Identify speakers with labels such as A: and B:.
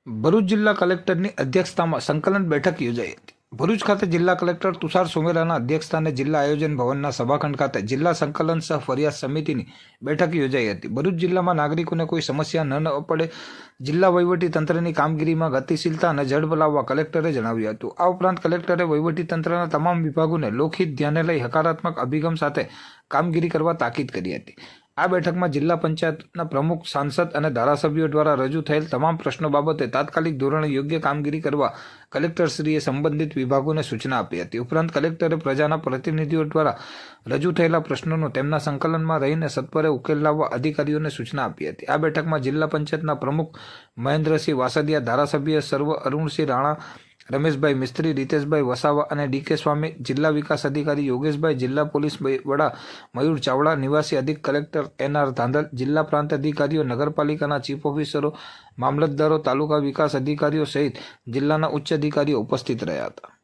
A: ભરૂચ જિલ્લા કલેક્ટરની અધ્યક્ષતામાં સંકલન બેઠક યોજાઈ હતી। ભરૂચ ખાતે જિલ્લા કલેક્ટર તુષાર સુમેરાના અધ્યક્ષસ્થાને જિલ્લા આયોજન ભવનના સભાખંડ ખાતે જિલ્લા સંકલન સહ ફરિયાદ સમિતિની બેઠક યોજાઈ હતી। ભરૂચ જિલ્લામાં નાગરિકોને કોઈ સમસ્યા ન પડે જિલ્લા વહીવટી તંત્રની કામગીરીમાં ગતિશીલતા અને ઝડપ લાવવા કલેક્ટરે જણાવ્યું હતું। આ ઉપરાંત કલેક્ટરે વહીવટી તંત્રના તમામ વિભાગોને લોકહિત ધ્યાને લઈ હકારાત્મક અભિગમ સાથે કામગીરી કરવા તાકીદ કરી હતી। આ બેઠકમાં જિલ્લા પંચાયતના પ્રમુખ, સાંસદ અને ધારાસભ્યો દ્વારા રજૂ થયેલ તમામ પ્રશ્નો બાબતે તાત્કાલિક ધોરણે યોગ્ય કામગીરી કરવા કલેક્ટરશ્રીએ સંબંધિત વિભાગોને સૂચના આપી હતી। ઉપરાંત કલેક્ટરે પ્રજાના પ્રતિનિધિઓ દ્વારા રજૂ થયેલા પ્રશ્નોનો તેમના સંકલનમાં રહીને સત્વરે ઉકેલ લાવવા અધિકારીઓને સૂચના આપી હતી। આ બેઠકમાં જિલ્લા પંચાયતના પ્રમુખ મહેન્દ્રસિંહ વાસદિયા, ધારાસભ્ય સર્વ અરુણસિંહ રાણા, રમેશભાઈ મિસ્ત્રી, રીતેશભાઈ વસાવા અને ડીકે સ્વામી, જિલ્લા વિકાસ અધિકારી યોગેશભાઈ, જિલ્લા પોલીસ વડા મયુર ચાવડા, નિવાસી અધિક કલેક્ટર NR ધાંધલ, જિલ્લા પ્રાંત અધિકારીઓ, નગરપાલિકાના ચીફ ઓફિસરો, મામલતદારો, તાલુકા વિકાસ અધિકારીઓ સહિત જિલ્લાના ઉચ્ચ અધિકારીઓ ઉપસ્થિત રહ્યા હતા।